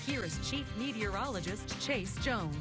Here is Chief Meteorologist Chase Jones.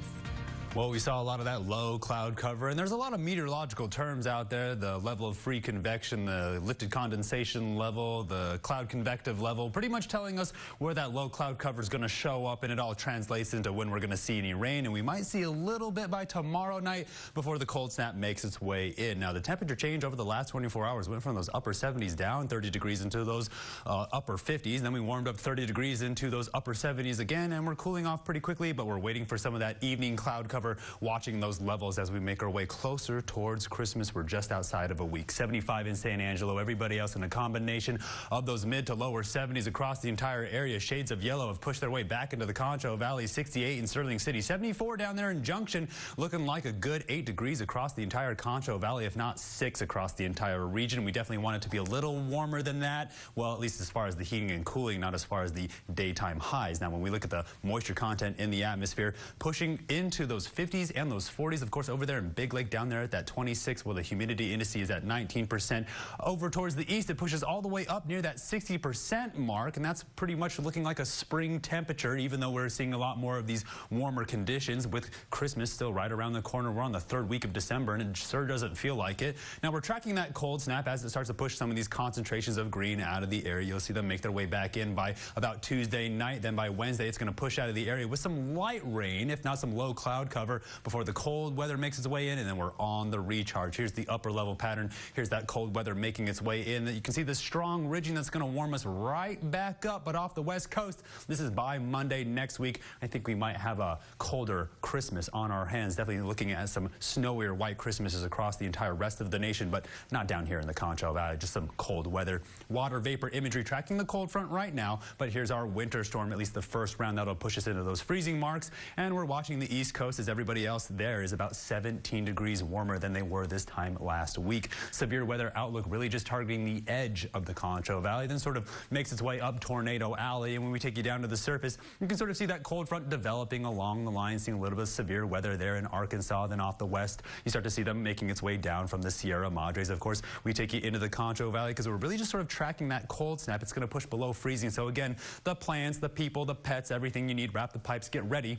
Well, we saw a lot of that low cloud cover, and there's a lot of meteorological terms out there. The level of free convection, the lifted condensation level, the cloud convective level, pretty much telling us where that low cloud cover is going to show up, and it all translates into when we're going to see any rain. And we might see a little bit by tomorrow night before the cold snap makes its way in. Now, the temperature change over the last 24 hours went from those upper 70s down 30 degrees into those upper 50s. Then we warmed up 30 degrees into those upper 70s again, and we're cooling off pretty quickly, but we're waiting for some of that evening cloud cover, watching those levels as we make our way closer towards Christmas. We're just outside of a week. 75 in San Angelo. Everybody else in a combination of those mid to lower 70s across the entire area. Shades of yellow have pushed their way back into the Concho Valley. 68 in Sterling City. 74 down there in Junction. Looking like a good 8 degrees across the entire Concho Valley, if not 6 across the entire region. We definitely want it to be a little warmer than that. Well, at least as far as the heating and cooling, not as far as the daytime highs. Now, when we look at the moisture content in the atmosphere, pushing into those 50s and those 40s, of course, over there in Big Lake, down there at that 26, where the humidity index is at 19%. Over towards the east, it pushes all the way up near that 60% mark, and that's pretty much looking like a spring temperature, even though we're seeing a lot more of these warmer conditions with Christmas still right around the corner. We're on the 3rd week of December, and it sure doesn't feel like it. Now, we're tracking that cold snap as it starts to push some of these concentrations of green out of the area. You'll see them make their way back in by about Tuesday night. Then by Wednesday, it's going to push out of the area with some light rain, if not some low cloud cover, before the cold weather makes its way in, and then we're on the recharge. Here's the upper level pattern. Here's that cold weather making its way in. You can see the strong ridging that's going to warm us right back up, but off the west coast. This is by Monday next week. I think we might have a colder Christmas on our hands. Definitely looking at some snowier white Christmases across the entire rest of the nation, but not down here in the Concho Valley. Just some cold weather. Water vapor imagery tracking the cold front right now, but here's our winter storm, at least the first round. That'll push us into those freezing marks, and we're watching the east coast as everybody else there is about 17 degrees warmer than they were this time last week. Severe weather outlook really just targeting the edge of the Concho Valley, then sort of makes its way up Tornado Alley. And when we take you down to the surface, you can sort of see that cold front developing along the line, seeing a little bit of severe weather there in Arkansas. Then off the west, you start to see them making its way down from the Sierra Madres. Of course, we take you into the Concho Valley because we're really just sort of tracking that cold snap. It's going to push below freezing. So again, the plants, the people, the pets, everything you need, wrap the pipes, get ready,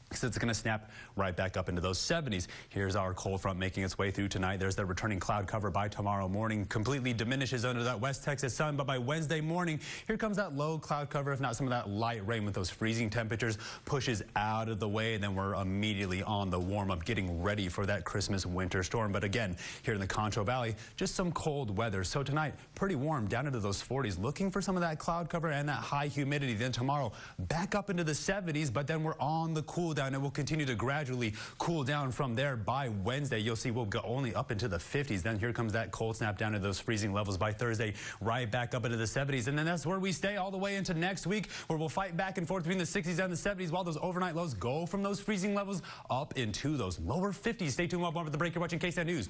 because it's going to snap right back up into those 70s. Here's our cold front making its way through tonight. There's the returning cloud cover by tomorrow morning. Completely diminishes under that West Texas sun, but by Wednesday morning, here comes that low cloud cover, if not some of that light rain with those freezing temperatures, pushes out of the way, and then we're immediately on the warm-up, getting ready for that Christmas winter storm. But again, here in the Concho Valley, just some cold weather. So tonight, pretty warm, down into those 40s, looking for some of that cloud cover and that high humidity. Then tomorrow, back up into the 70s, but then we're on the cool down, and we'll continue to gradually cool down from there. By Wednesday, you'll see we'll go only up into the 50s. Then here comes that cold snap down to those freezing levels. By Thursday, right back up into the 70s. And then that's where we stay all the way into next week, where we'll fight back and forth between the 60s and the 70s while those overnight lows go from those freezing levels up into those lower 50s. Stay tuned. We'll have more at the break. You're watching KSAN News.